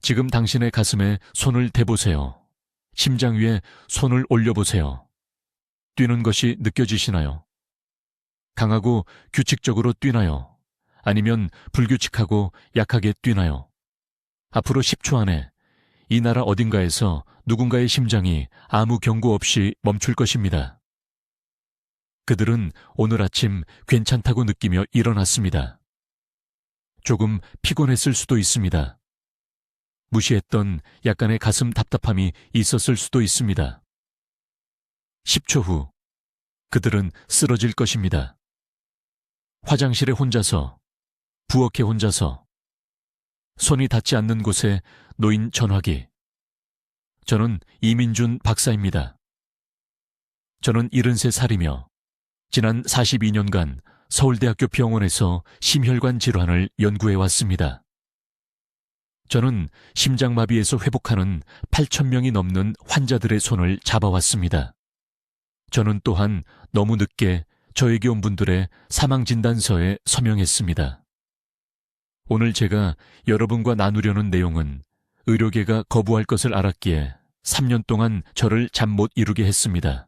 지금 당신의 가슴에 손을 대보세요. 심장 위에 손을 올려보세요. 뛰는 것이 느껴지시나요? 강하고 규칙적으로 뛰나요? 아니면 불규칙하고 약하게 뛰나요? 앞으로 10초 안에 이 나라 어딘가에서 누군가의 심장이 아무 경고 없이 멈출 것입니다. 그들은 오늘 아침 괜찮다고 느끼며 일어났습니다. 조금 피곤했을 수도 있습니다. 무시했던 약간의 가슴 답답함이 있었을 수도 있습니다. 10초 후 그들은 쓰러질 것입니다. 화장실에 혼자서, 부엌에 혼자서, 손이 닿지 않는 곳에 놓인 전화기. 저는 이민준 박사입니다. 저는 73살이며 지난 42년간 서울대학교 병원에서 심혈관 질환을 연구해 왔습니다. 저는 심장마비에서 회복하는 8,000명이 넘는 환자들의 손을 잡아왔습니다. 저는 또한 너무 늦게 저에게 온 분들의 사망진단서에 서명했습니다. 오늘 제가 여러분과 나누려는 내용은 의료계가 거부할 것을 알았기에 3년 동안 저를 잠 못 이루게 했습니다.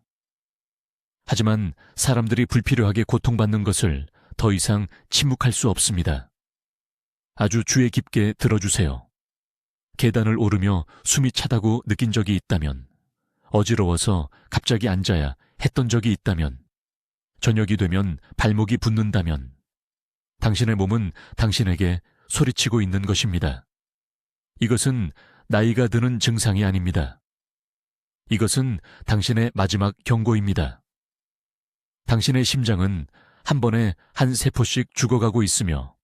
하지만 사람들이 불필요하게 고통받는 것을 더 이상 침묵할 수 없습니다. 아주 주의 깊게 들어주세요. 계단을 오르며 숨이 차다고 느낀 적이 있다면, 어지러워서 갑자기 앉아야 했던 적이 있다면, 저녁이 되면 발목이 붓는다면, 당신의 몸은 당신에게 소리치고 있는 것입니다. 이것은 나이가 드는 증상이 아닙니다. 이것은 당신의 마지막 경고입니다. 당신의 심장은 한 번에 한 세포씩 죽어가고 있으며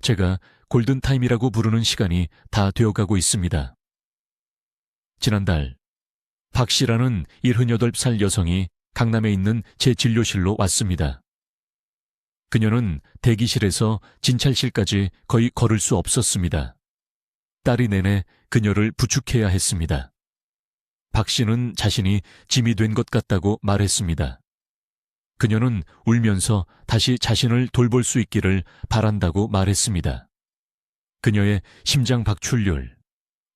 제가 골든타임이라고 부르는 시간이 다 되어가고 있습니다. 지난달 박 씨라는 78살 여성이 강남에 있는 제 진료실로 왔습니다. 그녀는 대기실에서 진찰실까지 거의 걸을 수 없었습니다. 딸이 내내 그녀를 부축해야 했습니다. 박 씨는 자신이 짐이 된 것 같다고 말했습니다. 그녀는 울면서 다시 자신을 돌볼 수 있기를 바란다고 말했습니다. 그녀의 심장 박출률,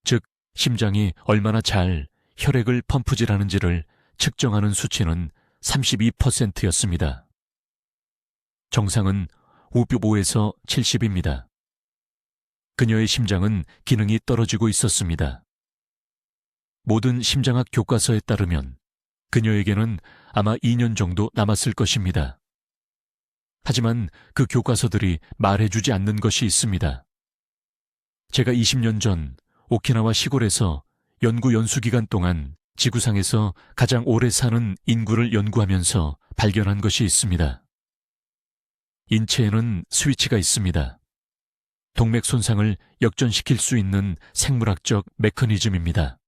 즉 심장이 얼마나 잘 혈액을 펌프질하는지를 측정하는 수치는 32%였습니다. 정상은 55에서 70입니다. 그녀의 심장은 기능이 떨어지고 있었습니다. 모든 심장학 교과서에 따르면 그녀에게는 아마 2년 정도 남았을 것입니다. 하지만 그 교과서들이 말해주지 않는 것이 있습니다. 제가 20년 전 오키나와 시골에서 연수 기간 동안 지구상에서 가장 오래 사는 인구를 연구하면서 발견한 것이 있습니다. 인체에는 스위치가 있습니다. 동맥 손상을 역전시킬 수 있는 생물학적 메커니즘입니다.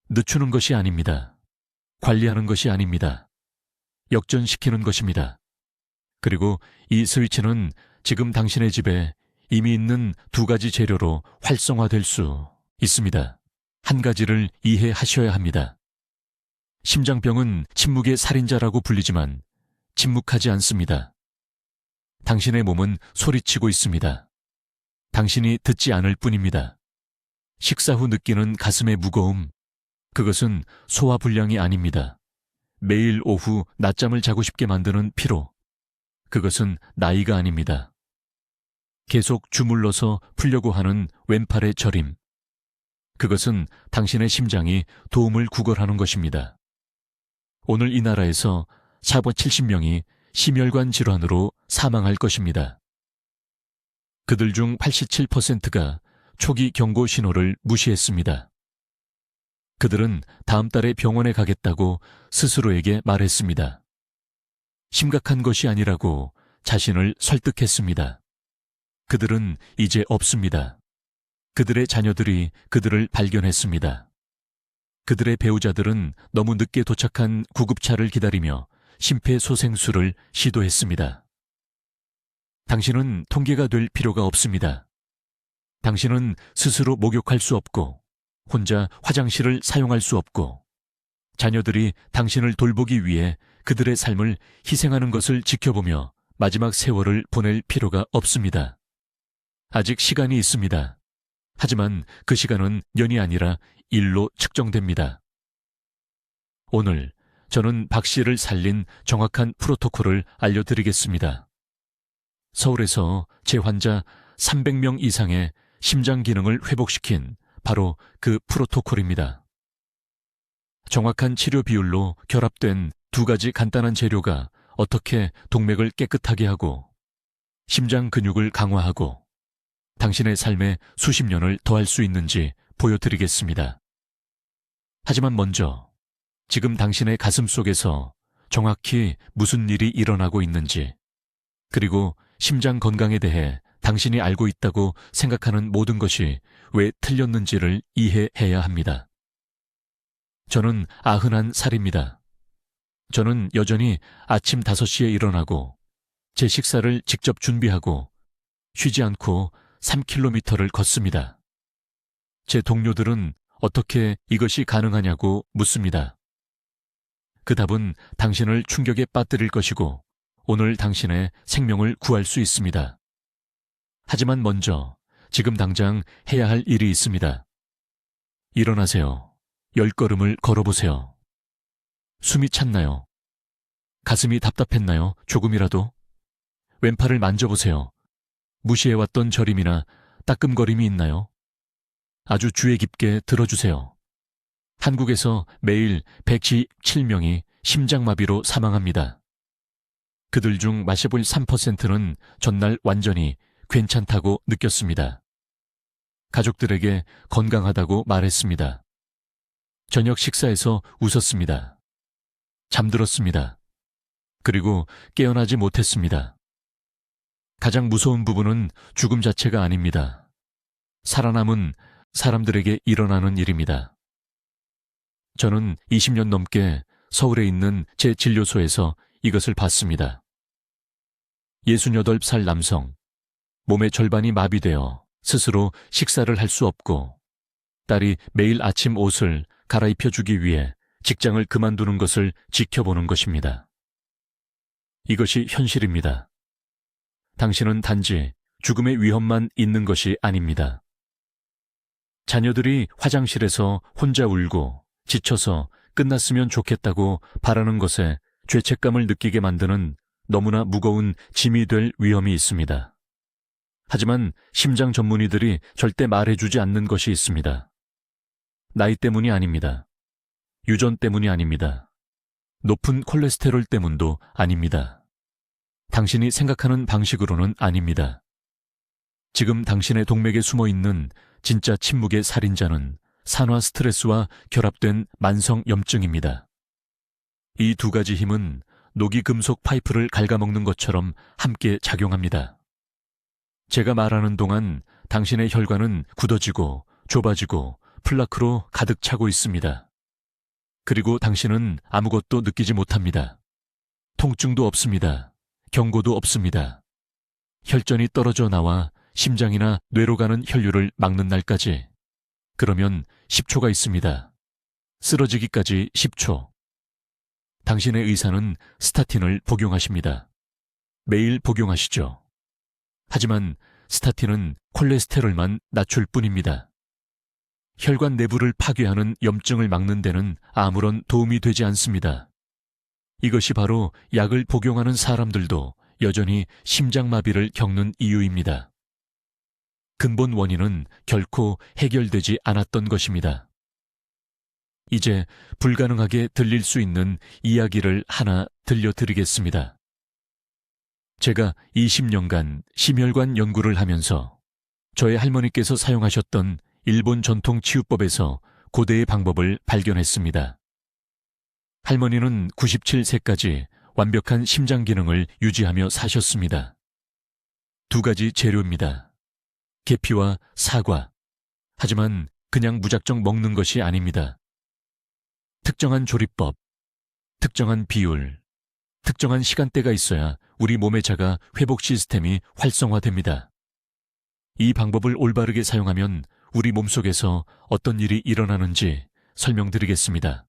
늦추는 것이 아닙니다. 관리하는 것이 아닙니다. 역전시키는 것입니다. 그리고 이 스위치는 지금 당신의 집에 이미 있는 2가지 재료로 활성화될 수 있습니다. 한 가지를 이해하셔야 합니다. 심장병은 침묵의 살인자라고 불리지만 침묵하지 않습니다. 당신의 몸은 소리치고 있습니다. 당신이 듣지 않을 뿐입니다. 식사 후 느끼는 가슴의 무거움, 그것은 소화불량이 아닙니다. 매일 오후 낮잠을 자고 싶게 만드는 피로, 그것은 나이가 아닙니다. 계속 주물러서 풀려고 하는 왼팔의 저림, 그것은 당신의 심장이 도움을 구걸하는 것입니다. 오늘 이 나라에서 470명이 심혈관 질환으로 사망할 것입니다. 그들 중 87%가 초기 경고 신호를 무시했습니다. 그들은 다음 달에 병원에 가겠다고 스스로에게 말했습니다. 심각한 것이 아니라고 자신을 설득했습니다. 그들은 이제 없습니다. 그들의 자녀들이 그들을 발견했습니다. 그들의 배우자들은 너무 늦게 도착한 구급차를 기다리며 심폐소생술을 시도했습니다. 당신은 통계가 될 필요가 없습니다. 당신은 스스로 목욕할 수 없고 혼자 화장실을 사용할 수 없고 자녀들이 당신을 돌보기 위해 그들의 삶을 희생하는 것을 지켜보며 마지막 세월을 보낼 필요가 없습니다. 아직 시간이 있습니다. 하지만 그 시간은 년이 아니라 일로 측정됩니다. 오늘 저는 박 씨를 살린 정확한 프로토콜을 알려드리겠습니다. 서울에서 제 환자 300명 이상의 심장 기능을 회복시킨 바로 그 프로토콜입니다. 정확한 치료 비율로 결합된 두 가지 간단한 재료가 어떻게 동맥을 깨끗하게 하고 심장 근육을 강화하고 당신의 삶에 수십 년을 더할 수 있는지 보여드리겠습니다. 하지만 먼저 지금 당신의 가슴 속에서 정확히 무슨 일이 일어나고 있는지, 그리고 심장 건강에 대해 당신이 알고 있다고 생각하는 모든 것이 왜 틀렸는지를 이해해야 합니다. 저는 91살입니다. 저는 여전히 아침 5시에 일어나고 제 식사를 직접 준비하고 쉬지 않고 3km를 걷습니다. 제 동료들은 어떻게 이것이 가능하냐고 묻습니다. 그 답은 당신을 충격에 빠뜨릴 것이고 오늘 당신의 생명을 구할 수 있습니다. 하지만 먼저 지금 당장 해야 할 일이 있습니다. 일어나세요. 10걸음을 걸어보세요. 숨이 찼나요? 가슴이 답답했나요? 조금이라도? 왼팔을 만져보세요. 무시해왔던 저림이나 따끔거림이 있나요? 아주 주의 깊게 들어주세요. 한국에서 매일 117명이 심장마비로 사망합니다. 그들 중 마셔볼 3%는 전날 완전히 괜찮다고 느꼈습니다. 가족들에게 건강하다고 말했습니다. 저녁 식사에서 웃었습니다. 잠들었습니다. 그리고 깨어나지 못했습니다. 가장 무서운 부분은 죽음 자체가 아닙니다. 살아남은 사람들에게 일어나는 일입니다. 저는 20년 넘게 서울에 있는 제 진료소에서 이것을 봤습니다. 68살 남성, 몸의 절반이 마비되어 스스로 식사를 할 수 없고 딸이 매일 아침 옷을 갈아입혀주기 위해 직장을 그만두는 것을 지켜보는 것입니다. 이것이 현실입니다. 당신은 단지 죽음의 위험만 있는 것이 아닙니다. 자녀들이 화장실에서 혼자 울고 지쳐서 끝났으면 좋겠다고 바라는 것에 죄책감을 느끼게 만드는 너무나 무거운 짐이 될 위험이 있습니다. 하지만 심장 전문의들이 절대 말해주지 않는 것이 있습니다. 나이 때문이 아닙니다. 유전 때문이 아닙니다. 높은 콜레스테롤 때문도 아닙니다. 당신이 생각하는 방식으로는 아닙니다. 지금 당신의 동맥에 숨어있는 진짜 침묵의 살인자는 산화 스트레스와 결합된 만성 염증입니다. 이 두 가지 힘은 녹이 금속 파이프를 갉아먹는 것처럼 함께 작용합니다. 제가 말하는 동안 당신의 혈관은 굳어지고 좁아지고 플라크로 가득 차고 있습니다. 그리고 당신은 아무것도 느끼지 못합니다. 통증도 없습니다. 경고도 없습니다. 혈전이 떨어져 나와 심장이나 뇌로 가는 혈류를 막는 날까지. 그러면 10초가 있습니다. 쓰러지기까지 10초. 당신의 의사는 스타틴을 복용하십니다. 매일 복용하시죠. 하지만 스타틴은 콜레스테롤만 낮출 뿐입니다. 혈관 내부를 파괴하는 염증을 막는 데는 아무런 도움이 되지 않습니다. 이것이 바로 약을 복용하는 사람들도 여전히 심장마비를 겪는 이유입니다. 근본 원인은 결코 해결되지 않았던 것입니다. 이제 불가능하게 들릴 수 있는 이야기를 하나 들려드리겠습니다. 제가 20년간 심혈관 연구를 하면서 저의 할머니께서 사용하셨던 일본 전통 치유법에서 고대의 방법을 발견했습니다. 할머니는 97세까지 완벽한 심장 기능을 유지하며 사셨습니다. 두 가지 재료입니다. 계피와 사과. 하지만 그냥 무작정 먹는 것이 아닙니다. 특정한 조리법, 특정한 비율, 특정한 시간대가 있어야 우리 몸의 자가 회복 시스템이 활성화됩니다. 이 방법을 올바르게 사용하면 우리 몸속에서 어떤 일이 일어나는지 설명드리겠습니다.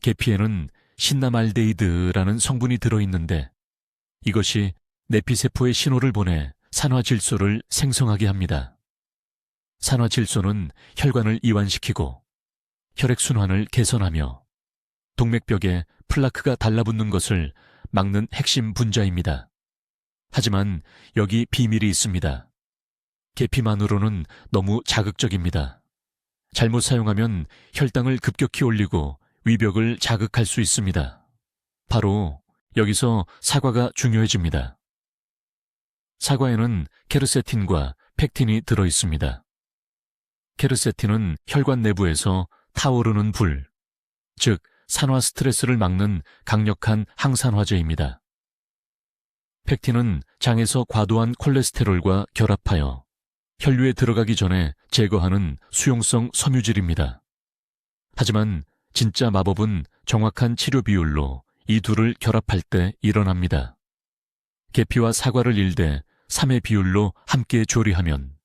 계피에는 신나말데이드라는 성분이 들어있는데 이것이 내피세포에 신호를 보내 산화질소를 생성하게 합니다. 산화질소는 혈관을 이완시키고 혈액순환을 개선하며 동맥벽에 플라크가 달라붙는 것을 막는 핵심 분자입니다. 하지만 여기 비밀이 있습니다. 계피만으로는 너무 자극적입니다. 잘못 사용하면 혈당을 급격히 올리고 위벽을 자극할 수 있습니다. 바로 여기서 사과가 중요해집니다. 사과에는 케르세틴과 펙틴이 들어 있습니다. 케르세틴은 혈관 내부에서 타오르는 불, 즉 산화 스트레스를 막는 강력한 항산화제입니다. 펙틴은 장에서 과도한 콜레스테롤과 결합하여 혈류에 들어가기 전에 제거하는 수용성 섬유질입니다. 하지만 진짜 마법은 정확한 치료 비율로 이 둘을 결합할 때 일어납니다. 계피와 사과를 일대 3의 비율로 함께 조리하면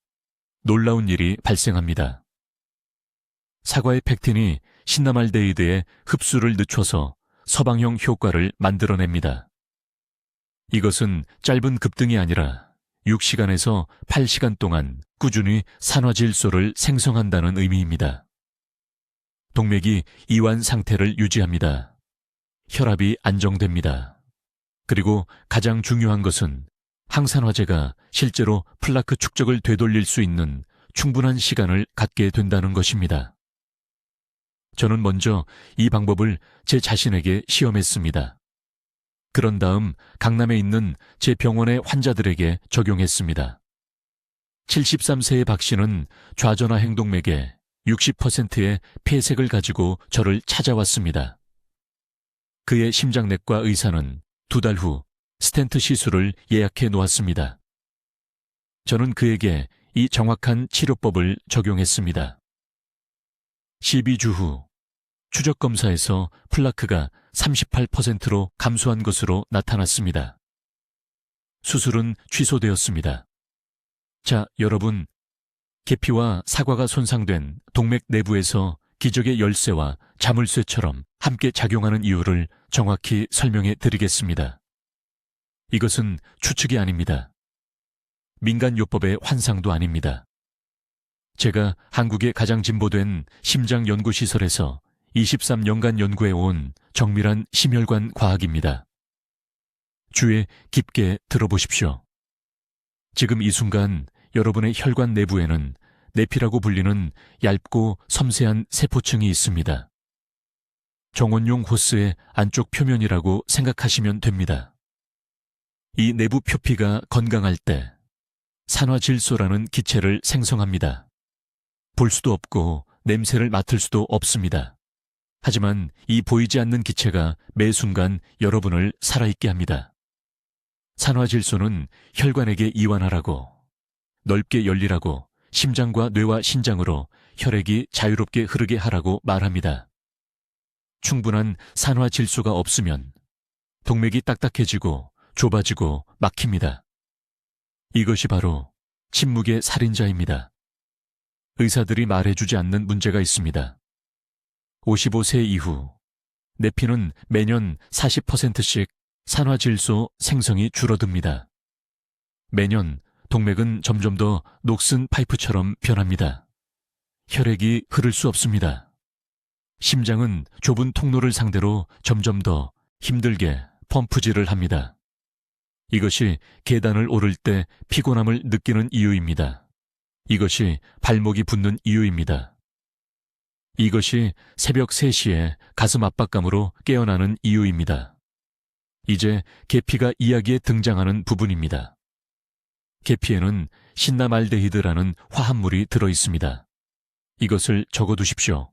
놀라운 일이 발생합니다. 사과의 펙틴이 신나말데히드의 흡수를 늦춰서 서방형 효과를 만들어냅니다. 이것은 짧은 급등이 아니라 6시간에서 8시간 동안 꾸준히 산화질소를 생성한다는 의미입니다. 동맥이 이완 상태를 유지합니다. 혈압이 안정됩니다. 그리고 가장 중요한 것은 항산화제가 실제로 플라크 축적을 되돌릴 수 있는 충분한 시간을 갖게 된다는 것입니다. 저는 먼저 이 방법을 제 자신에게 시험했습니다. 그런 다음 강남에 있는 제 병원의 환자들에게 적용했습니다. 73세의 박 씨는 좌전화 행동맥의 60%의 폐색을 가지고 저를 찾아왔습니다. 그의 심장내과 의사는 2달 후 스텐트 시술을 예약해 놓았습니다. 저는 그에게 이 정확한 치료법을 적용했습니다. 12주 후 추적 검사에서 플라크가 38%로 감소한 것으로 나타났습니다. 수술은 취소되었습니다. 자, 여러분, 계피와 사과가 손상된 동맥 내부에서 기적의 열쇠와 자물쇠처럼 함께 작용하는 이유를 정확히 설명해 드리겠습니다. 이것은 추측이 아닙니다. 민간요법의 환상도 아닙니다. 제가 한국의 가장 진보된 심장연구시설에서 23년간 연구해온 정밀한 심혈관 과학입니다. 주의 깊게 들어보십시오. 지금 이 순간 여러분의 혈관 내부에는 내피라고 불리는 얇고 섬세한 세포층이 있습니다. 정원용 호스의 안쪽 표면이라고 생각하시면 됩니다. 이 내부 표피가 건강할 때 산화질소라는 기체를 생성합니다. 볼 수도 없고 냄새를 맡을 수도 없습니다. 하지만 이 보이지 않는 기체가 매 순간 여러분을 살아있게 합니다. 산화질소는 혈관에게 이완하라고, 넓게 열리라고, 심장과 뇌와 신장으로 혈액이 자유롭게 흐르게 하라고 말합니다. 충분한 산화질소가 없으면 동맥이 딱딱해지고 좁아지고 막힙니다. 이것이 바로 침묵의 살인자입니다. 의사들이 말해주지 않는 문제가 있습니다. 55세 이후 내피는 매년 40%씩 산화질소 생성이 줄어듭니다. 매년 동맥은 점점 더 녹슨 파이프처럼 변합니다. 혈액이 흐를 수 없습니다. 심장은 좁은 통로를 상대로 점점 더 힘들게 펌프질을 합니다. 이것이 계단을 오를 때 피곤함을 느끼는 이유입니다. 이것이 발목이 붓는 이유입니다. 이것이 새벽 3시에 가슴 압박감으로 깨어나는 이유입니다. 이제 계피가 이야기에 등장하는 부분입니다. 계피에는 신나말데히드라는 화합물이 들어 있습니다. 이것을 적어두십시오.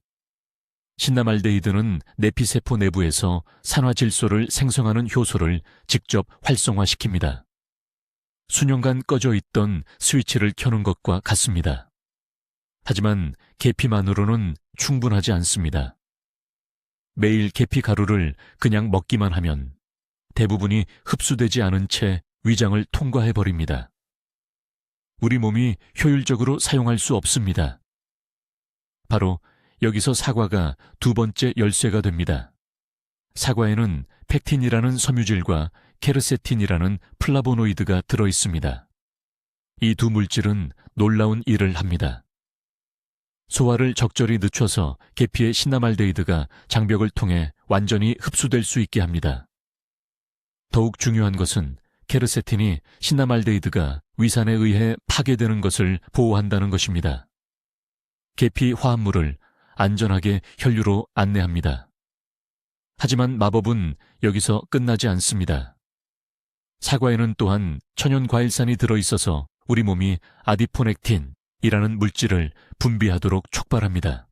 신나말데히드는 내피세포 내부에서 산화질소를 생성하는 효소를 직접 활성화시킵니다. 수년간 꺼져 있던 스위치를 켜는 것과 같습니다. 하지만 계피만으로는 충분하지 않습니다. 매일 계피 가루를 그냥 먹기만 하면 대부분이 흡수되지 않은 채 위장을 통과해버립니다. 우리 몸이 효율적으로 사용할 수 없습니다. 바로 여기서 사과가 두 번째 열쇠가 됩니다. 사과에는 펙틴이라는 섬유질과 케르세틴이라는 플라보노이드가 들어 있습니다. 이 두 물질은 놀라운 일을 합니다. 소화를 적절히 늦춰서 계피의 신나말데히드가 장벽을 통해 완전히 흡수될 수 있게 합니다. 더욱 중요한 것은 케르세틴이 신나말데히드가 위산에 의해 파괴되는 것을 보호한다는 것입니다. 계피 화합물을 안전하게 혈류로 안내합니다. 하지만 마법은 여기서 끝나지 않습니다. 사과에는 또한 천연과일산이 들어있어서 우리 몸이 아디포넥틴이라는 물질을 분비하도록 촉발합니다.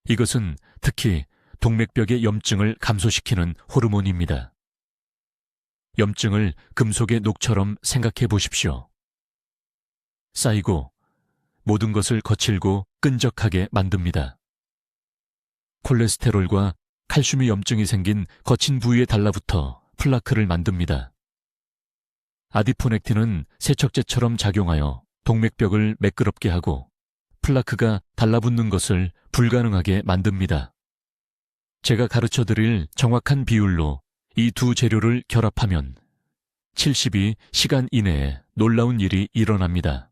이것은 특히 동맥벽의 염증을 감소시키는 호르몬입니다. 염증을 금속의 녹처럼 생각해 보십시오. 쌓이고 모든 것을 거칠고 끈적하게 만듭니다. 콜레스테롤과 칼슘이 염증이 생긴 거친 부위에 달라붙어 플라크를 만듭니다. 아디포넥틴은 세척제처럼 작용하여 동맥벽을 매끄럽게 하고 플라크가 달라붙는 것을 불가능하게 만듭니다. 제가 가르쳐드릴 정확한 비율로 이 두 재료를 결합하면 72시간 이내에 놀라운 일이 일어납니다.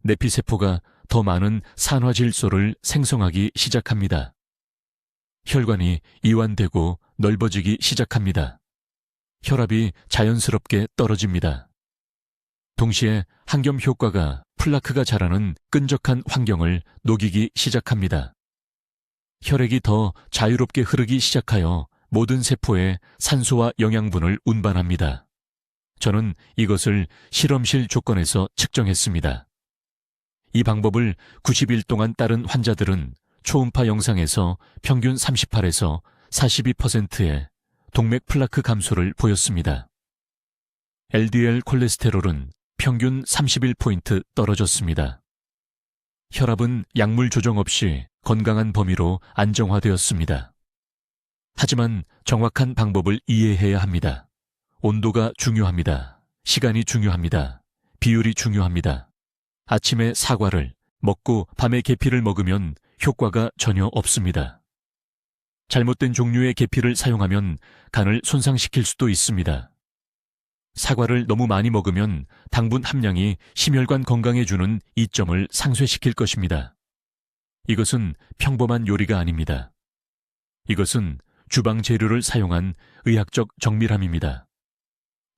내피세포가 더 많은 산화질소를 생성하기 시작합니다. 혈관이 이완되고 넓어지기 시작합니다. 혈압이 자연스럽게 떨어집니다. 동시에 항염 효과가 플라크가 자라는 끈적한 환경을 녹이기 시작합니다. 혈액이 더 자유롭게 흐르기 시작하여 모든 세포에 산소와 영양분을 운반합니다. 저는 이것을 실험실 조건에서 측정했습니다. 이 방법을 90일 동안 따른 환자들은 초음파 영상에서 평균 38에서 42%의 동맥 플라크 감소를 보였습니다. LDL 콜레스테롤은 평균 31포인트 떨어졌습니다. 혈압은 약물 조정 없이 건강한 범위로 안정화되었습니다. 하지만 정확한 방법을 이해해야 합니다. 온도가 중요합니다. 시간이 중요합니다. 비율이 중요합니다. 아침에 사과를 먹고 밤에 계피를 먹으면 효과가 전혀 없습니다. 잘못된 종류의 계피를 사용하면 간을 손상시킬 수도 있습니다. 사과를 너무 많이 먹으면 당분 함량이 심혈관 건강에 주는 이점을 상쇄시킬 것입니다. 이것은 평범한 요리가 아닙니다. 이것은 주방 재료를 사용한 의학적 정밀함입니다.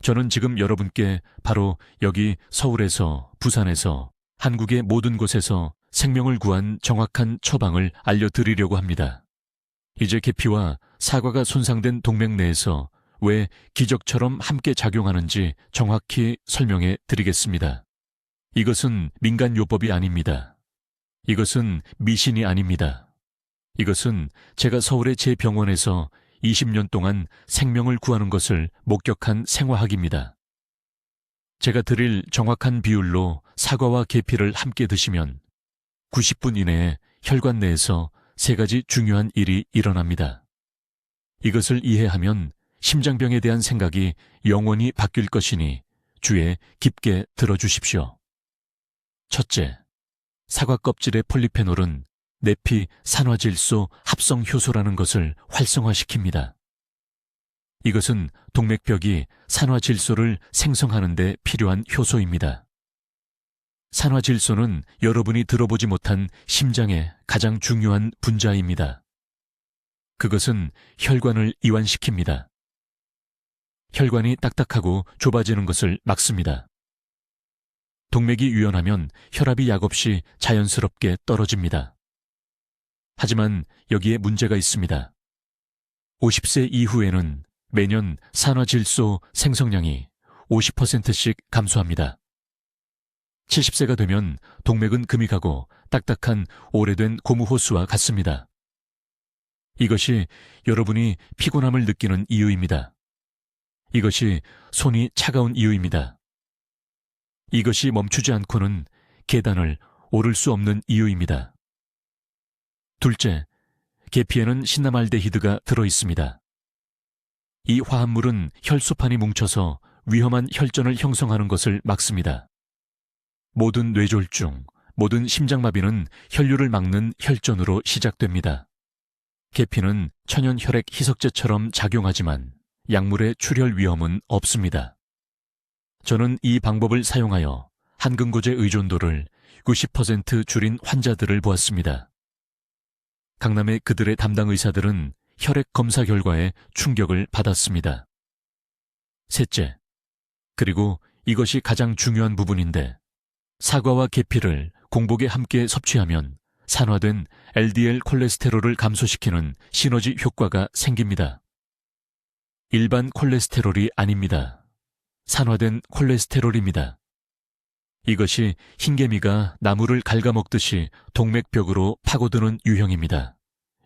저는 지금 여러분께 바로 여기 서울에서, 부산에서, 한국의 모든 곳에서 생명을 구한 정확한 처방을 알려드리려고 합니다. 이제 계피와 사과가 손상된 동맥 내에서 왜 기적처럼 함께 작용하는지 정확히 설명해 드리겠습니다. 이것은 민간요법이 아닙니다. 이것은 미신이 아닙니다. 이것은 제가 서울의 제 병원에서 20년 동안 생명을 구하는 것을 목격한 생화학입니다. 제가 드릴 정확한 비율로 사과와 계피를 함께 드시면 90분 이내에 혈관 내에서 3가지 중요한 일이 일어납니다. 이것을 이해하면 심장병에 대한 생각이 영원히 바뀔 것이니 주에 깊게 들어주십시오. 첫째, 사과 껍질의 폴리페놀은 내피 산화질소 합성 효소라는 것을 활성화시킵니다. 이것은 동맥벽이 산화질소를 생성하는 데 필요한 효소입니다. 산화질소는 여러분이 들어보지 못한 심장의 가장 중요한 분자입니다. 그것은 혈관을 이완시킵니다. 혈관이 딱딱하고 좁아지는 것을 막습니다. 동맥이 유연하면 혈압이 약없이 자연스럽게 떨어집니다. 하지만 여기에 문제가 있습니다. 50세 이후에는 매년 산화질소 생성량이 50%씩 감소합니다. 70세가 되면 동맥은 금이 가고 딱딱한 오래된 고무호스와 같습니다. 이것이 여러분이 피곤함을 느끼는 이유입니다. 이것이 손이 차가운 이유입니다. 이것이 멈추지 않고는 계단을 오를 수 없는 이유입니다. 둘째, 계피에는 신나말데히드가 들어있습니다. 이 화합물은 혈소판이 뭉쳐서 위험한 혈전을 형성하는 것을 막습니다. 모든 뇌졸중, 모든 심장마비는 혈류를 막는 혈전으로 시작됩니다. 계피는 천연 혈액 희석제처럼 작용하지만 약물의 출혈 위험은 없습니다. 저는 이 방법을 사용하여 한근고제 의존도를 90% 줄인 환자들을 보았습니다. 강남의 그들의 담당 의사들은 혈액 검사 결과에 충격을 받았습니다. 셋째, 그리고 이것이 가장 중요한 부분인데, 사과와 계피를 공복에 함께 섭취하면 산화된 LDL 콜레스테롤을 감소시키는 시너지 효과가 생깁니다. 일반 콜레스테롤이 아닙니다. 산화된 콜레스테롤입니다. 이것이 흰개미가 나무를 갉아먹듯이 동맥벽으로 파고드는 유형입니다.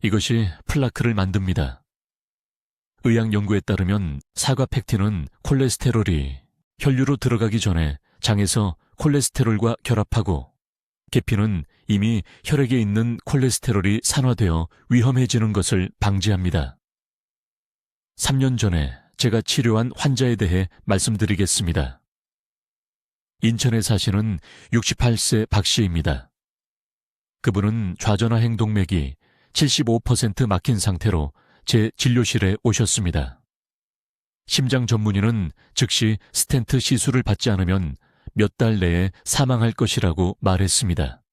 이것이 플라크를 만듭니다. 의학 연구에 따르면 사과 팩틴은 콜레스테롤이 혈류로 들어가기 전에 장에서 콜레스테롤과 결합하고, 계피는 이미 혈액에 있는 콜레스테롤이 산화되어 위험해지는 것을 방지합니다. 3년 전에 제가 치료한 환자에 대해 말씀드리겠습니다. 인천에 사시는 68세 박 씨입니다. 그분은 좌전화행 동맥이 75% 막힌 상태로 제 진료실에 오셨습니다. 심장 전문의는 즉시 스텐트 시술을 받지 않으면 몇 달 내에 사망할 것이라고 말했습니다.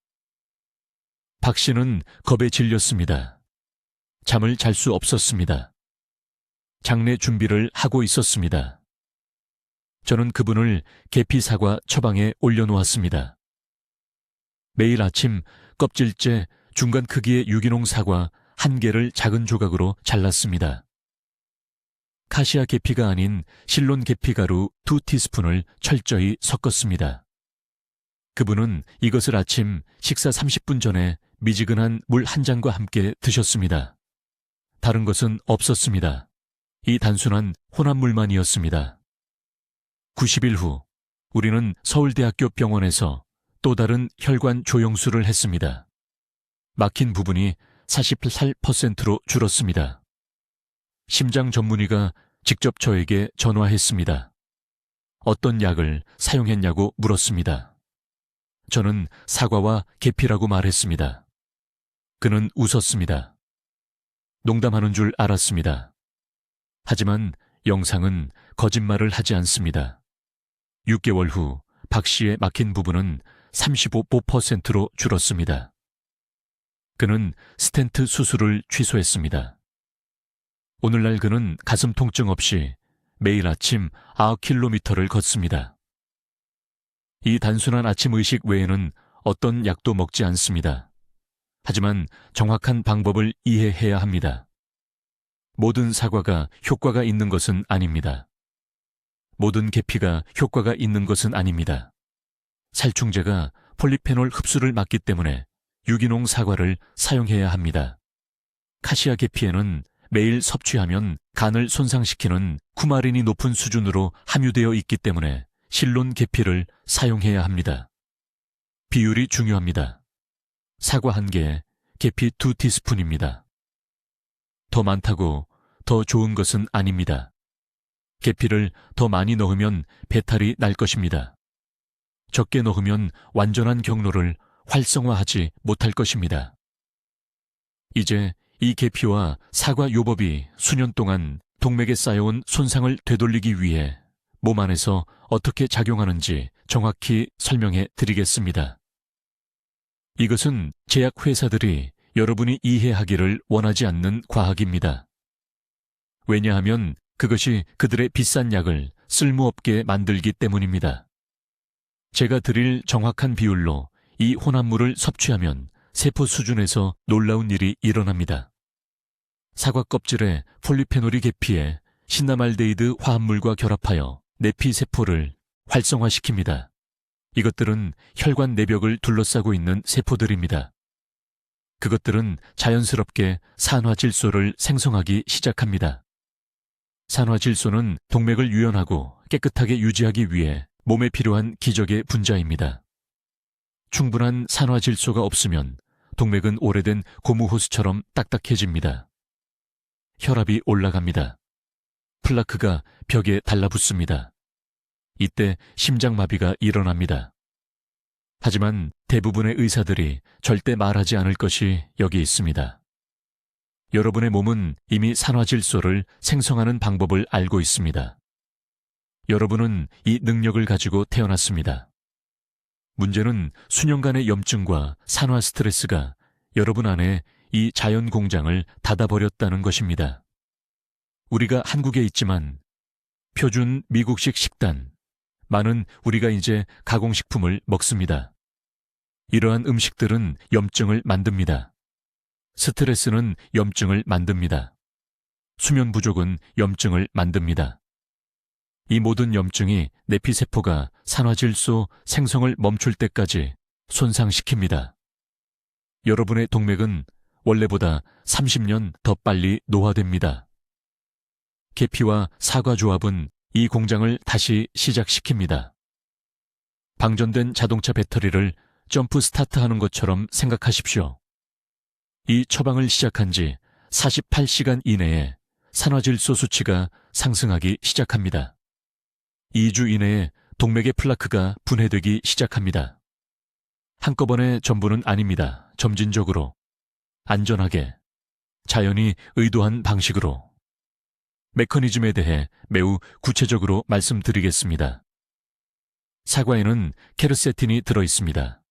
박 씨는 겁에 질렸습니다. 잠을 잘 수 없었습니다. 장례 준비를 하고 있었습니다. 저는 그분을 계피 사과 처방에 올려놓았습니다. 매일 아침 껍질째 중간 크기의 유기농 사과 1개를 작은 조각으로 잘랐습니다. 카시아 계피가 아닌 실론 계피 가루 2티스푼을 철저히 섞었습니다. 그분은 이것을 아침 식사 30분 전에 미지근한 물 1잔과 함께 드셨습니다. 다른 것은 없었습니다. 이 단순한 혼합물만이었습니다. 90일 후 우리는 서울대학교 병원에서 또 다른 혈관 조영술을 했습니다. 막힌 부분이 48%로 줄었습니다. 심장 전문의가 직접 저에게 전화했습니다. 어떤 약을 사용했냐고 물었습니다. 저는 사과와 계피라고 말했습니다. 그는 웃었습니다. 농담하는 줄 알았습니다. 하지만 영상은 거짓말을 하지 않습니다. 6개월 후 박 씨의 막힌 부분은 35%로 줄었습니다. 그는 스텐트 수술을 취소했습니다. 오늘날 그는 가슴 통증 없이 매일 아침 9km를 걷습니다. 이 단순한 아침 의식 외에는 어떤 약도 먹지 않습니다. 하지만 정확한 방법을 이해해야 합니다. 모든 사과가 효과가 있는 것은 아닙니다. 모든 계피가 효과가 있는 것은 아닙니다. 살충제가 폴리페놀 흡수를 막기 때문에 유기농 사과를 사용해야 합니다. 카시아 계피에는 매일 섭취하면 간을 손상시키는 쿠마린이 높은 수준으로 함유되어 있기 때문에 실론 계피를 사용해야 합니다. 비율이 중요합니다. 사과 1개에 계피 2티스푼입니다. 더 많다고 더 좋은 것은 아닙니다. 계피를 더 많이 넣으면 배탈이 날 것입니다. 적게 넣으면 완전한 경로를 활성화하지 못할 것입니다. 이제 이 계피와 사과 요법이 수년 동안 동맥에 쌓여온 손상을 되돌리기 위해 몸 안에서 어떻게 작용하는지 정확히 설명해 드리겠습니다. 이것은 제약회사들이 여러분이 이해하기를 원하지 않는 과학입니다. 왜냐하면 그것이 그들의 비싼 약을 쓸모없게 만들기 때문입니다. 제가 드릴 정확한 비율로 이 혼합물을 섭취하면 세포 수준에서 놀라운 일이 일어납니다. 사과 껍질에 폴리페놀이 계피에 신나말데이드 화합물과 결합하여 내피 세포를 활성화시킵니다. 이것들은 혈관 내벽을 둘러싸고 있는 세포들입니다. 그것들은 자연스럽게 산화질소를 생성하기 시작합니다. 산화질소는 동맥을 유연하고 깨끗하게 유지하기 위해 몸에 필요한 기적의 분자입니다. 충분한 산화질소가 없으면 동맥은 오래된 고무호스처럼 딱딱해집니다. 혈압이 올라갑니다. 플라크가 벽에 달라붙습니다. 이때 심장마비가 일어납니다. 하지만 대부분의 의사들이 절대 말하지 않을 것이 여기 있습니다. 여러분의 몸은 이미 산화질소를 생성하는 방법을 알고 있습니다. 여러분은 이 능력을 가지고 태어났습니다. 문제는 수년간의 염증과 산화 스트레스가 여러분 안에 이 자연 공장을 닫아버렸다는 것입니다. 우리가 한국에 있지만 표준 미국식 식단, 많은 우리가 이제 가공식품을 먹습니다. 이러한 음식들은 염증을 만듭니다. 스트레스는 염증을 만듭니다. 수면 부족은 염증을 만듭니다. 이 모든 염증이 내피세포가 산화질소 생성을 멈출 때까지 손상시킵니다. 여러분의 동맥은 원래보다 30년 더 빨리 노화됩니다. 계피와 사과 조합은 이 공장을 다시 시작시킵니다. 방전된 자동차 배터리를 점프 스타트하는 것처럼 생각하십시오. 이 처방을 시작한 지 48시간 이내에 산화질소 수치가 상승하기 시작합니다. 2주 이내에 동맥의 플라크가 분해되기 시작합니다. 한꺼번에 전부는 아닙니다. 점진적으로, 안전하게, 자연이 의도한 방식으로. 메커니즘에 대해 매우 구체적으로 말씀드리겠습니다. 사과에는 케르세틴이 들어있습니다.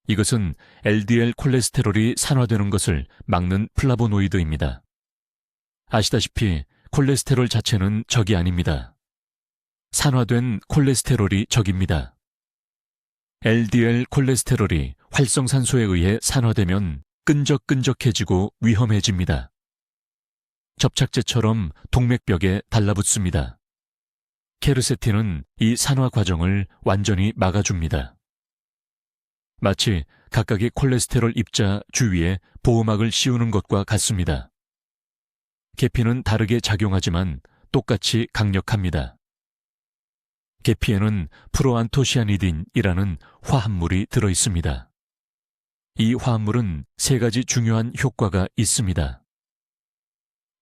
이것은 LDL 콜레스테롤이 산화되는 것을 막는 플라보노이드입니다. 아시다시피 콜레스테롤 자체는 적이 아닙니다. 산화된 콜레스테롤이 적입니다. LDL 콜레스테롤이 활성산소에 의해 산화되면 끈적끈적해지고 위험해집니다. 접착제처럼 동맥벽에 달라붙습니다. 케르세틴은 이 산화 과정을 완전히 막아줍니다. 마치 각각의 콜레스테롤 입자 주위에 보호막을 씌우는 것과 같습니다. 계피는 다르게 작용하지만 똑같이 강력합니다. 계피에는 프로안토시아니딘이라는 화합물이 들어있습니다. 이 화합물은 3가지 중요한 효과가 있습니다.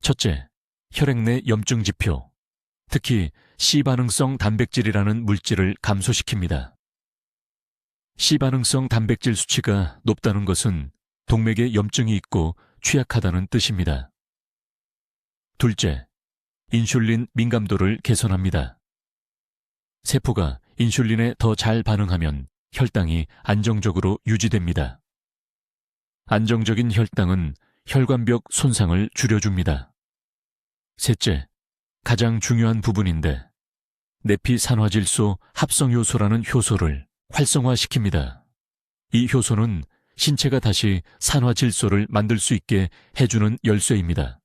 첫째, 혈액 내 염증 지표, 특히 C반응성 단백질이라는 물질을 감소시킵니다. C반응성 단백질 수치가 높다는 것은 동맥에 염증이 있고 취약하다는 뜻입니다. 둘째, 인슐린 민감도를 개선합니다. 세포가 인슐린에 더 잘 반응하면 혈당이 안정적으로 유지됩니다. 안정적인 혈당은 혈관벽 손상을 줄여줍니다. 셋째, 가장 중요한 부분인데 내피산화질소 합성효소라는 효소를 활성화시킵니다. 이 효소는 신체가 다시 산화질소를 만들 수 있게 해주는 열쇠입니다.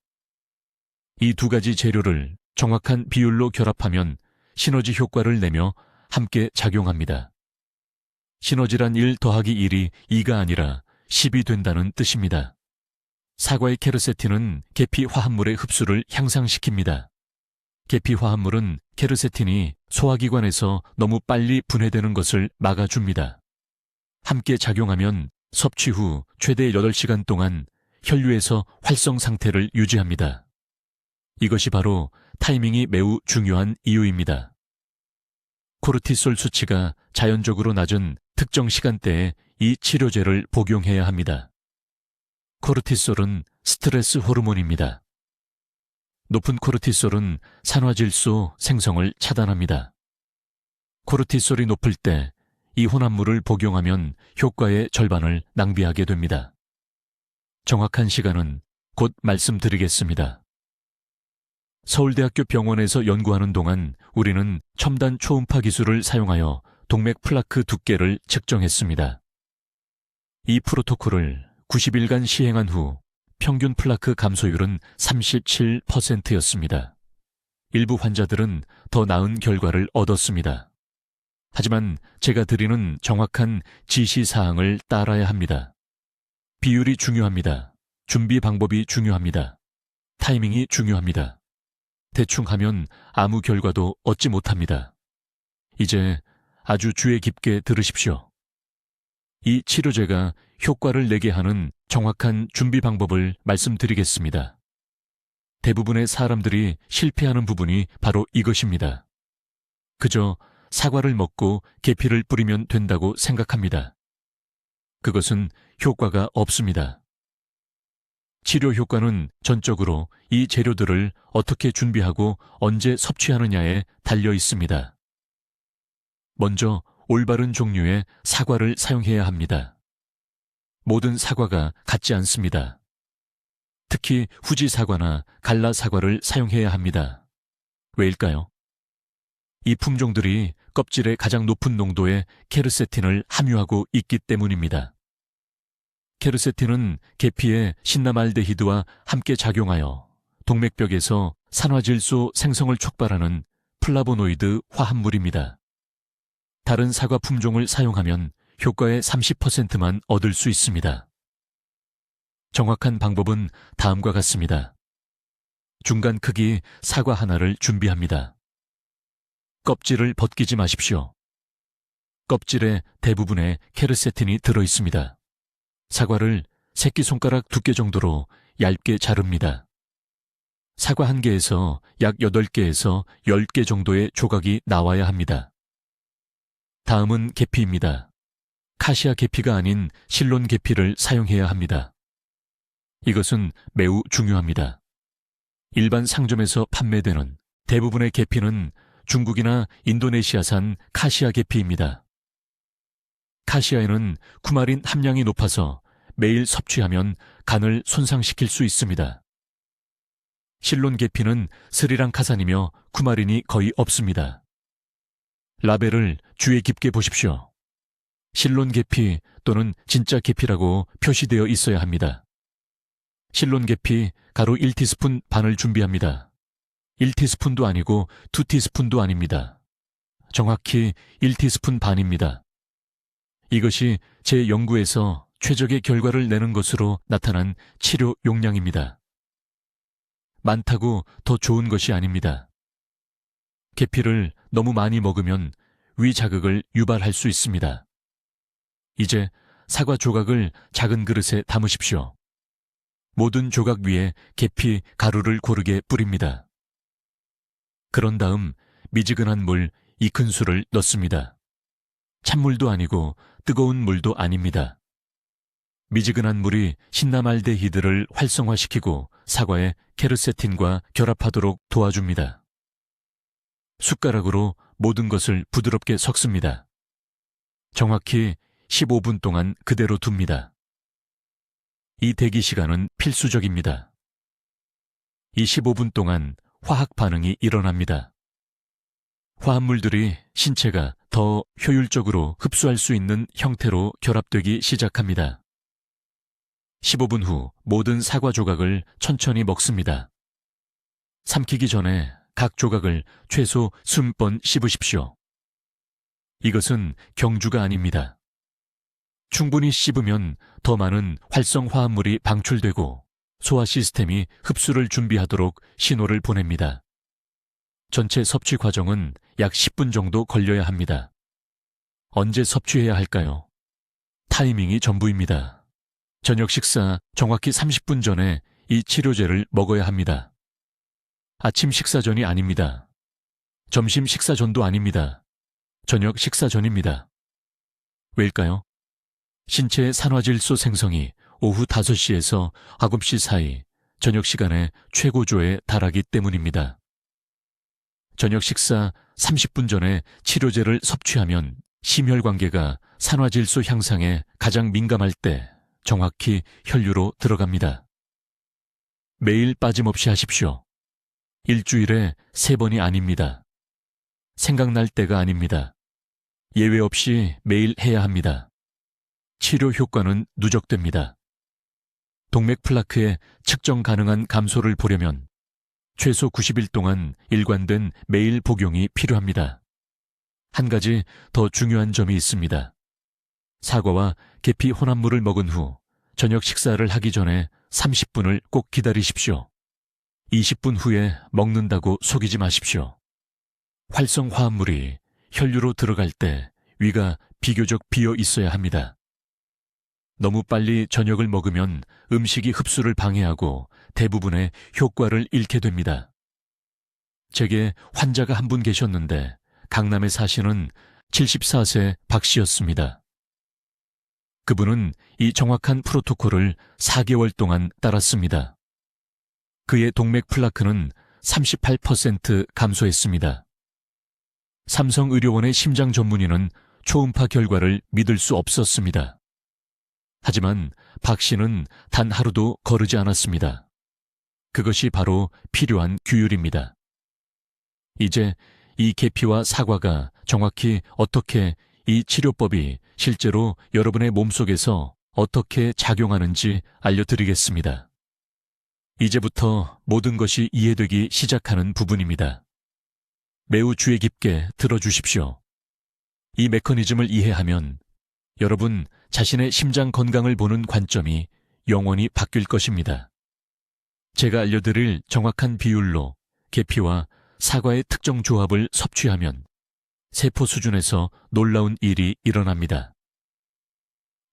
이 2가지 재료를 정확한 비율로 결합하면 시너지 효과를 내며 함께 작용합니다. 시너지란 1 더하기 1이 2가 아니라 10이 된다는 뜻입니다. 사과의 케르세틴은 계피 화합물의 흡수를 향상시킵니다. 계피 화합물은 케르세틴이 소화기관에서 너무 빨리 분해되는 것을 막아줍니다. 함께 작용하면 섭취 후 최대 8시간 동안 혈류에서 활성 상태를 유지합니다. 이것이 바로 타이밍이 매우 중요한 이유입니다. 코르티솔 수치가 자연적으로 낮은 특정 시간대에 이 치료제를 복용해야 합니다. 코르티솔은 스트레스 호르몬입니다. 높은 코르티솔은 산화질소 생성을 차단합니다. 코르티솔이 높을 때 이 혼합물을 복용하면 효과의 절반을 낭비하게 됩니다. 정확한 시간은 곧 말씀드리겠습니다. 서울대학교 병원에서 연구하는 동안 우리는 첨단 초음파 기술을 사용하여 동맥 플라크 두께를 측정했습니다. 이 프로토콜을 90일간 시행한 후 평균 플라크 감소율은 37%였습니다. 일부 환자들은 더 나은 결과를 얻었습니다. 하지만 제가 드리는 정확한 지시사항을 따라야 합니다. 비율이 중요합니다. 준비 방법이 중요합니다. 타이밍이 중요합니다. 대충 하면 아무 결과도 얻지 못합니다. 이제 아주 주의 깊게 들으십시오. 이 치료제가 효과를 내게 하는 정확한 준비 방법을 말씀드리겠습니다. 대부분의 사람들이 실패하는 부분이 바로 이것입니다. 그저 사과를 먹고 계피를 뿌리면 된다고 생각합니다. 그것은 효과가 없습니다. 치료 효과는 전적으로 이 재료들을 어떻게 준비하고 언제 섭취하느냐에 달려 있습니다. 먼저 올바른 종류의 사과를 사용해야 합니다. 모든 사과가 같지 않습니다. 특히 후지 사과나 갈라 사과를 사용해야 합니다. 왜일까요? 이 품종들이 껍질에 가장 높은 농도의 케르세틴을 함유하고 있기 때문입니다. 케르세틴은 계피의 신나말데히드와 함께 작용하여 동맥벽에서 산화질소 생성을 촉발하는 플라보노이드 화합물입니다. 다른 사과 품종을 사용하면 효과의 30%만 얻을 수 있습니다. 정확한 방법은 다음과 같습니다. 중간 크기 사과 하나를 준비합니다. 껍질을 벗기지 마십시오. 껍질의 대부분에 케르세틴이 들어있습니다. 사과를 새끼손가락 두께 정도로 얇게 자릅니다. 사과 1개에서 약 8개에서 10개 정도의 조각이 나와야 합니다. 다음은 계피입니다. 카시아 계피가 아닌 실론 계피를 사용해야 합니다. 이것은 매우 중요합니다. 일반 상점에서 판매되는 대부분의 계피는 중국이나 인도네시아산 카시아 계피입니다. 카시아에는 쿠마린 함량이 높아서 매일 섭취하면 간을 손상시킬 수 있습니다. 실론 계피는 스리랑카산이며 쿠마린이 거의 없습니다. 라벨을 주의 깊게 보십시오. 실론 계피 또는 진짜 계피라고 표시되어 있어야 합니다. 실론 계피 가루 1티스푼 반을 준비합니다. 1티스푼도 아니고 2티스푼도 아닙니다. 정확히 1티스푼 반입니다. 이것이 제 연구에서 최적의 결과를 내는 것으로 나타난 치료 용량입니다. 많다고 더 좋은 것이 아닙니다. 계피를 너무 많이 먹으면 위 자극을 유발할 수 있습니다. 이제 사과 조각을 작은 그릇에 담으십시오. 모든 조각 위에 계피 가루를 고르게 뿌립니다. 그런 다음 미지근한 물 2큰술을 넣습니다. 찬물도 아니고 뜨거운 물도 아닙니다. 미지근한 물이 신나말데히드를 활성화시키고 사과의 케르세틴과 결합하도록 도와줍니다. 숟가락으로 모든 것을 부드럽게 섞습니다. 정확히 15분 동안 그대로 둡니다. 이 대기 시간은 필수적입니다. 이 15분 동안 화학 반응이 일어납니다. 화합물들이 신체가 더 효율적으로 흡수할 수 있는 형태로 결합되기 시작합니다. 15분 후 모든 사과 조각을 천천히 먹습니다. 삼키기 전에 각 조각을 최소 20번 씹으십시오. 이것은 경주가 아닙니다. 충분히 씹으면 더 많은 활성화합물이 방출되고 소화 시스템이 흡수를 준비하도록 신호를 보냅니다. 전체 섭취 과정은 약 10분 정도 걸려야 합니다. 언제 섭취해야 할까요? 타이밍이 전부입니다. 저녁 식사 정확히 30분 전에 이 치료제를 먹어야 합니다. 아침 식사 전이 아닙니다. 점심 식사 전도 아닙니다. 저녁 식사 전입니다. 왜일까요? 신체의 산화질소 생성이 오후 5시에서 9시 사이 저녁 시간에 최고조에 달하기 때문입니다. 저녁 식사 30분 전에 치료제를 섭취하면 심혈관계가 산화질소 향상에 가장 민감할 때 정확히 혈류로 들어갑니다. 매일 빠짐없이 하십시오. 일주일에 3번이 아닙니다. 생각날 때가 아닙니다. 예외 없이 매일 해야 합니다. 치료 효과는 누적됩니다. 동맥 플라크의 측정 가능한 감소를 보려면 최소 90일 동안 일관된 매일 복용이 필요합니다. 한 가지 더 중요한 점이 있습니다. 사과와 계피 혼합물을 먹은 후 저녁 식사를 하기 전에 30분을 꼭 기다리십시오. 20분 후에 먹는다고 속이지 마십시오. 활성화합물이 혈류로 들어갈 때 위가 비교적 비어 있어야 합니다. 너무 빨리 저녁을 먹으면 음식이 흡수를 방해하고 대부분의 효과를 잃게 됩니다. 제게 환자가 한 분 계셨는데 강남에 사시는 74세 박 씨였습니다. 그분은 이 정확한 프로토콜을 4개월 동안 따랐습니다. 그의 동맥 플라크는 38% 감소했습니다. 삼성의료원의 심장 전문의는 초음파 결과를 믿을 수 없었습니다. 하지만 박 씨는 단 하루도 거르지 않았습니다. 그것이 바로 필요한 규율입니다. 이제 이 계피와 사과가 정확히 어떻게 이 치료법이 실제로 여러분의 몸속에서 어떻게 작용하는지 알려드리겠습니다. 이제부터 모든 것이 이해되기 시작하는 부분입니다. 매우 주의 깊게 들어주십시오. 이 메커니즘을 이해하면 여러분 자신의 심장 건강을 보는 관점이 영원히 바뀔 것입니다. 제가 알려드릴 정확한 비율로 계피와 사과의 특정 조합을 섭취하면 세포 수준에서 놀라운 일이 일어납니다.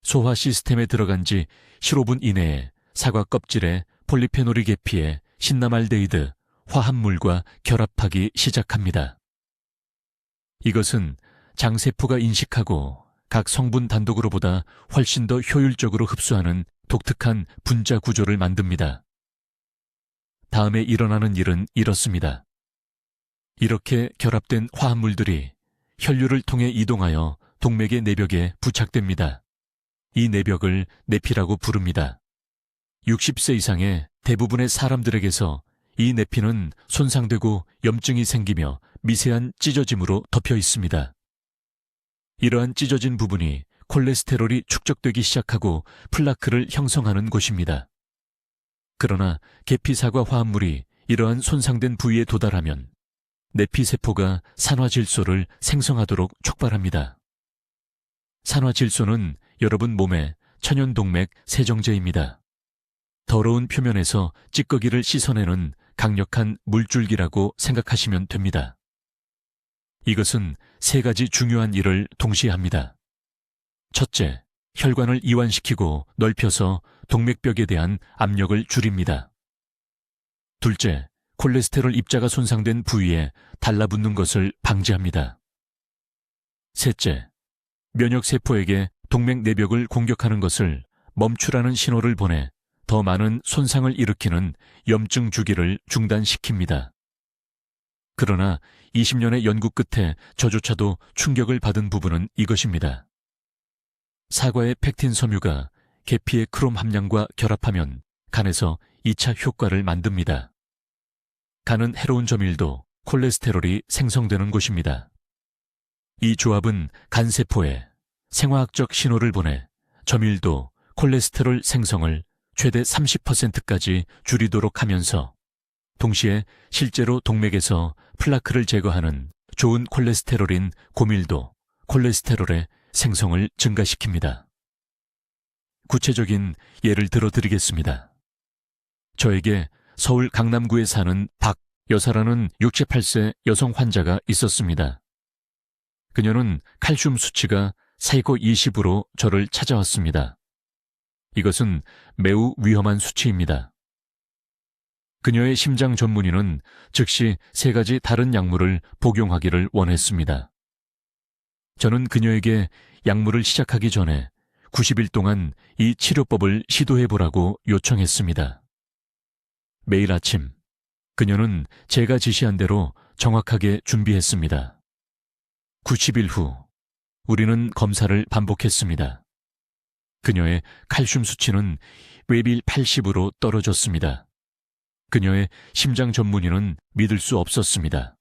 소화 시스템에 들어간 지 15분 이내에 사과 껍질에 폴리페놀이 계피에 신나말데히드, 화합물과 결합하기 시작합니다. 이것은 장세포가 인식하고 각 성분 단독으로보다 훨씬 더 효율적으로 흡수하는 독특한 분자 구조를 만듭니다. 다음에 일어나는 일은 이렇습니다. 이렇게 결합된 화합물들이 혈류를 통해 이동하여 동맥의 내벽에 부착됩니다. 이 내벽을 내피라고 부릅니다. 60세 이상의 대부분의 사람들에게서 이 내피는 손상되고 염증이 생기며 미세한 찢어짐으로 덮여 있습니다. 이러한 찢어진 부분이 콜레스테롤이 축적되기 시작하고 플라크를 형성하는 곳입니다. 그러나 계피사과 화합물이 이러한 손상된 부위에 도달하면 내피세포가 산화질소를 생성하도록 촉발합니다. 산화질소는 여러분 몸의 천연동맥 세정제입니다. 더러운 표면에서 찌꺼기를 씻어내는 강력한 물줄기라고 생각하시면 됩니다. 이것은 세 가지 중요한 일을 동시에 합니다. 첫째, 혈관을 이완시키고 넓혀서 동맥벽에 대한 압력을 줄입니다. 둘째, 콜레스테롤 입자가 손상된 부위에 달라붙는 것을 방지합니다. 셋째, 면역세포에게 동맥 내벽을 공격하는 것을 멈추라는 신호를 보내 더 많은 손상을 일으키는 염증 주기를 중단시킵니다. 그러나 20년의 연구 끝에 저조차도 충격을 받은 부분은 이것입니다. 사과의 펙틴 섬유가 계피의 크롬 함량과 결합하면 간에서 2차 효과를 만듭니다. 간은 해로운 저밀도 콜레스테롤이 생성되는 곳입니다. 이 조합은 간세포에 생화학적 신호를 보내 저밀도 콜레스테롤 생성을 최대 30%까지 줄이도록 하면서 동시에 실제로 동맥에서 플라크를 제거하는 좋은 콜레스테롤인 고밀도 콜레스테롤의 생성을 증가시킵니다. 구체적인 예를 들어 드리겠습니다. 저에게 서울 강남구에 사는 박 여사라는 68세 여성 환자가 있었습니다. 그녀는 칼슘 수치가 세고 20으로 저를 찾아왔습니다. 이것은 매우 위험한 수치입니다. 그녀의 심장 전문의는 즉시 3가지 다른 약물을 복용하기를 원했습니다. 저는 그녀에게 약물을 시작하기 전에 90일 동안 이 치료법을 시도해보라고 요청했습니다. 매일 아침, 그녀는 제가 지시한 대로 정확하게 준비했습니다. 90일 후, 우리는 검사를 반복했습니다. 그녀의 칼슘 수치는 매일 80으로 떨어졌습니다. 그녀의 심장 전문의는 믿을 수 없었습니다.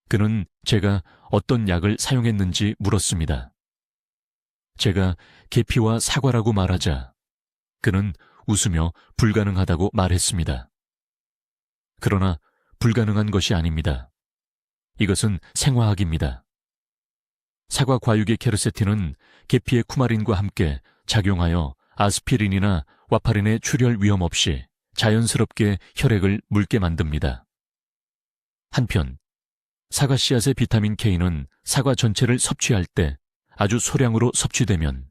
그는 제가 어떤 약을 사용했는지 물었습니다. 제가 계피와 사과라고 말하자 그는 웃으며 불가능하다고 말했습니다. 그러나 불가능한 것이 아닙니다. 이것은 생화학입니다. 사과 과육의 케르세틴은 계피의 쿠마린과 함께 작용하여 아스피린이나 와파린의 출혈 위험 없이 자연스럽게 혈액을 묽게 만듭니다. 한편 사과 씨앗의 비타민 K는 사과 전체를 섭취할 때 아주 소량으로 섭취되면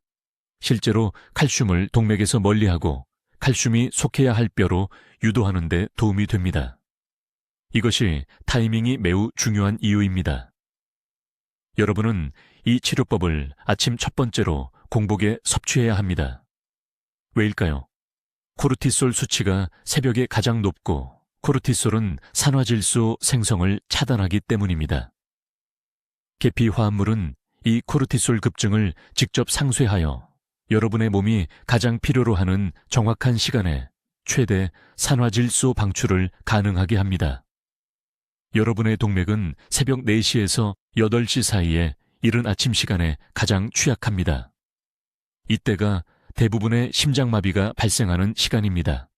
실제로 칼슘을 동맥에서 멀리하고 칼슘이 속해야 할 뼈로 유도하는 데 도움이 됩니다. 이것이 타이밍이 매우 중요한 이유입니다. 여러분은 이 치료법을 아침 첫 번째로 공복에 섭취해야 합니다. 왜일까요? 코르티솔 수치가 새벽에 가장 높고 코르티솔은 산화질소 생성을 차단하기 때문입니다. 계피 화합물은 이 코르티솔 급증을 직접 상쇄하여 여러분의 몸이 가장 필요로 하는 정확한 시간에 최대 산화질소 방출을 가능하게 합니다. 여러분의 동맥은 새벽 4시에서 8시 사이에 이른 아침 시간에 가장 취약합니다. 이때가 대부분의 심장마비가 발생하는 시간입니다.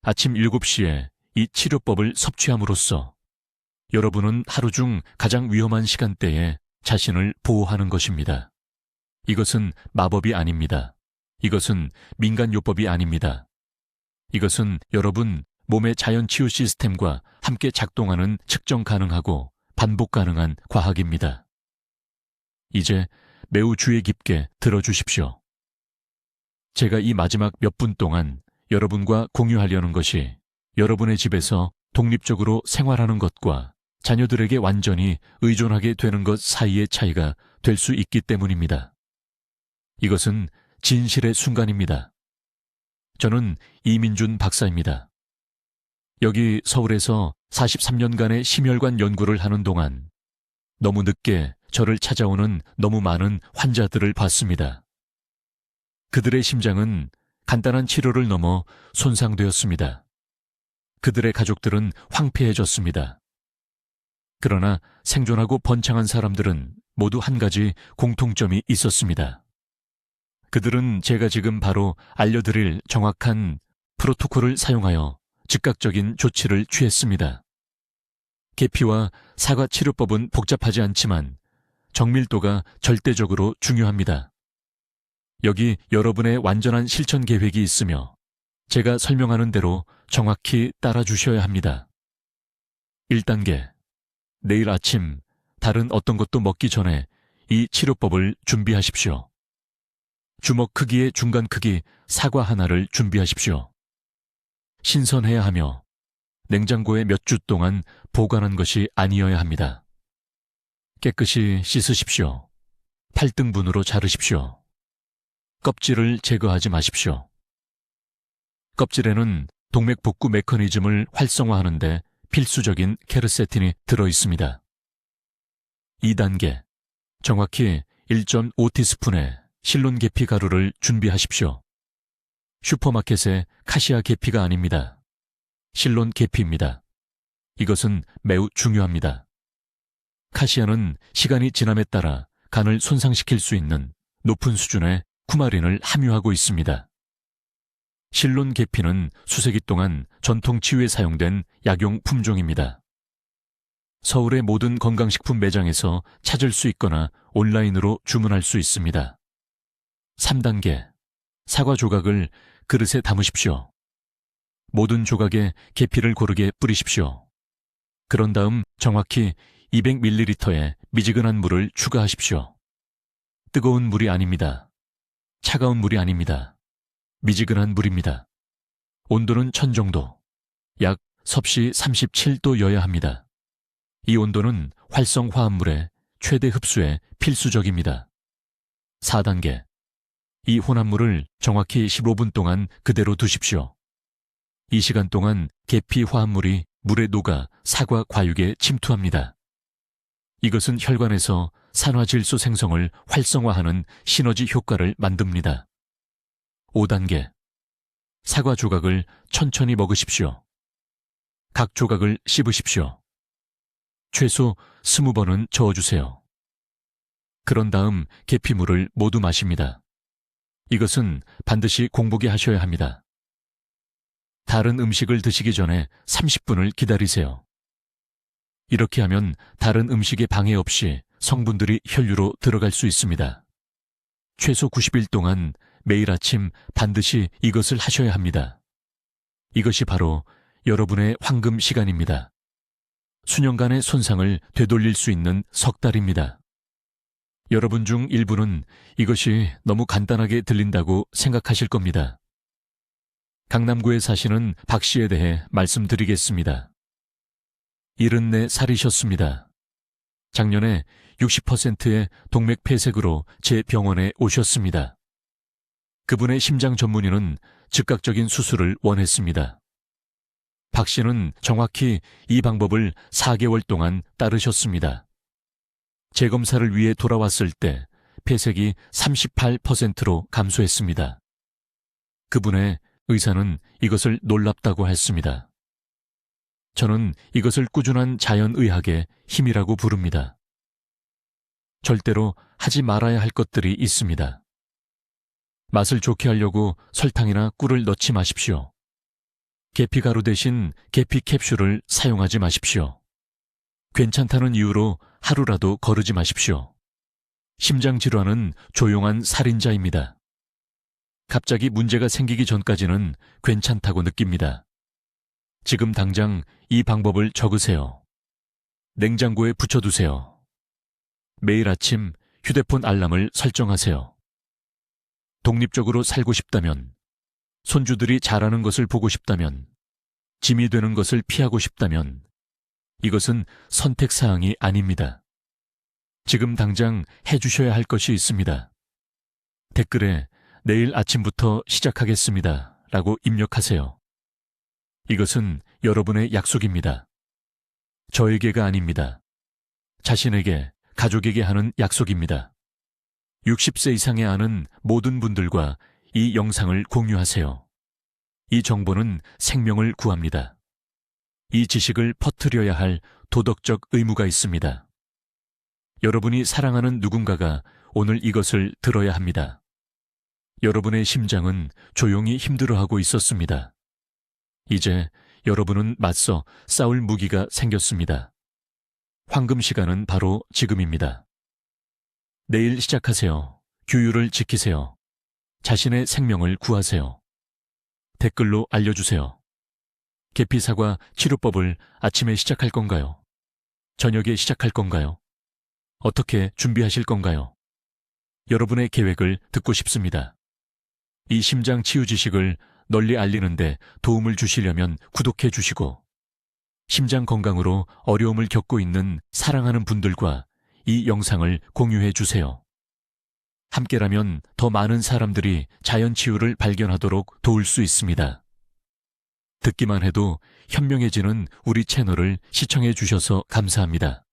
아침 7시에 이 치료법을 섭취함으로써 여러분은 하루 중 가장 위험한 시간대에 자신을 보호하는 것입니다. 이것은 마법이 아닙니다. 이것은 민간요법이 아닙니다. 이것은 여러분 몸의 자연치유 시스템과 함께 작동하는 측정 가능하고 반복 가능한 과학입니다. 이제 매우 주의 깊게 들어주십시오. 제가 이 마지막 몇 분 동안 여러분과 공유하려는 것이 여러분의 집에서 독립적으로 생활하는 것과 자녀들에게 완전히 의존하게 되는 것 사이의 차이가 될 수 있기 때문입니다. 이것은 진실의 순간입니다. 저는 이민준 박사입니다. 여기 서울에서 43년간의 심혈관 연구를 하는 동안 너무 늦게 저를 찾아오는 너무 많은 환자들을 봤습니다. 그들의 심장은 간단한 치료를 넘어 손상되었습니다. 그들의 가족들은 황폐해졌습니다. 그러나 생존하고 번창한 사람들은 모두 한 가지 공통점이 있었습니다. 그들은 제가 지금 바로 알려드릴 정확한 프로토콜을 사용하여 즉각적인 조치를 취했습니다. 계피와 사과 치료법은 복잡하지 않지만 정밀도가 절대적으로 중요합니다. 여기 여러분의 완전한 실천 계획이 있으며 제가 설명하는 대로 정확히 따라주셔야 합니다. 1단계. 내일 아침 다른 어떤 것도 먹기 전에 이 치료법을 준비하십시오. 주먹 크기의 중간 크기 사과 하나를 준비하십시오. 신선해야 하며 냉장고에 몇 주 동안 보관한 것이 아니어야 합니다. 깨끗이 씻으십시오. 8등분으로 자르십시오. 껍질을 제거하지 마십시오. 껍질에는 동맥 복구 메커니즘을 활성화하는 데 필수적인 케르세틴이 들어있습니다. 2단계. 정확히 1.5티스푼의 실론 계피 가루를 준비하십시오. 슈퍼마켓의 카시아 계피가 아닙니다. 실론 계피입니다. 이것은 매우 중요합니다. 카시아는 시간이 지남에 따라 간을 손상시킬 수 있는 높은 수준의 쿠마린을 함유하고 있습니다. 실론 계피는 수세기 동안 전통 치유에 사용된 약용 품종입니다. 서울의 모든 건강식품 매장에서 찾을 수 있거나 온라인으로 주문할 수 있습니다. 3단계. 사과 조각을 그릇에 담으십시오. 모든 조각에 계피를 고르게 뿌리십시오. 그런 다음 정확히 200ml의 미지근한 물을 추가하십시오. 뜨거운 물이 아닙니다. 차가운 물이 아닙니다. 미지근한 물입니다. 온도는 1000 정도, 약 섭씨 37도여야 합니다. 이 온도는 활성화합물의 최대 흡수에 필수적입니다. 4단계. 이 혼합물을 정확히 15분 동안 그대로 두십시오. 이 시간 동안 계피 화합물이 물에 녹아 사과 과육에 침투합니다. 이것은 혈관에서 산화질소 생성을 활성화하는 시너지 효과를 만듭니다. 5단계. 사과 조각을 천천히 먹으십시오. 각 조각을 씹으십시오. 최소 20번은 저어주세요. 그런 다음 계피물을 모두 마십니다. 이것은 반드시 공복에 하셔야 합니다. 다른 음식을 드시기 전에 30분을 기다리세요. 이렇게 하면 다른 음식에 방해 없이 성분들이 혈류로 들어갈 수 있습니다. 최소 90일 동안 매일 아침 반드시 이것을 하셔야 합니다. 이것이 바로 여러분의 황금 시간입니다. 수년간의 손상을 되돌릴 수 있는 석 달입니다. 여러분 중 일부는 이것이 너무 간단하게 들린다고 생각하실 겁니다. 강남구에 사시는 박 씨에 대해 말씀드리겠습니다. 74살이셨습니다. 작년에 60%의 동맥 폐색으로 제 병원에 오셨습니다. 그분의 심장 전문의는 즉각적인 수술을 원했습니다. 박 씨는 정확히 이 방법을 4개월 동안 따르셨습니다. 재검사를 위해 돌아왔을 때 폐색이 38%로 감소했습니다. 그분의 의사는 이것을 놀랍다고 했습니다. 저는 이것을 꾸준한 자연의학의 힘이라고 부릅니다. 절대로 하지 말아야 할 것들이 있습니다. 맛을 좋게 하려고 설탕이나 꿀을 넣지 마십시오. 계피가루 대신 계피 캡슐을 사용하지 마십시오. 괜찮다는 이유로 하루라도 거르지 마십시오. 심장질환은 조용한 살인자입니다. 갑자기 문제가 생기기 전까지는 괜찮다고 느낍니다. 지금 당장 이 방법을 적으세요. 냉장고에 붙여두세요. 매일 아침 휴대폰 알람을 설정하세요. 독립적으로 살고 싶다면, 손주들이 잘하는 것을 보고 싶다면, 짐이 되는 것을 피하고 싶다면, 이것은 선택사항이 아닙니다. 지금 당장 해주셔야 할 것이 있습니다. 댓글에 내일 아침부터 시작하겠습니다 라고 입력하세요. 이것은 여러분의 약속입니다. 저에게가 아닙니다. 자신에게, 가족에게 하는 약속입니다. 60세 이상의 아는 모든 분들과 이 영상을 공유하세요. 이 정보는 생명을 구합니다. 이 지식을 퍼뜨려야 할 도덕적 의무가 있습니다. 여러분이 사랑하는 누군가가 오늘 이것을 들어야 합니다. 여러분의 심장은 조용히 힘들어하고 있었습니다. 이제 여러분은 맞서 싸울 무기가 생겼습니다. 황금 시간은 바로 지금입니다. 내일 시작하세요. 규율을 지키세요. 자신의 생명을 구하세요. 댓글로 알려주세요. 계피사과 치료법을 아침에 시작할 건가요? 저녁에 시작할 건가요? 어떻게 준비하실 건가요? 여러분의 계획을 듣고 싶습니다. 이 심장 치유 지식을 널리 알리는데 도움을 주시려면 구독해 주시고, 심장 건강으로 어려움을 겪고 있는 사랑하는 분들과 이 영상을 공유해 주세요. 함께라면 더 많은 사람들이 자연치유를 발견하도록 도울 수 있습니다. 듣기만 해도 현명해지는 우리 채널을 시청해 주셔서 감사합니다.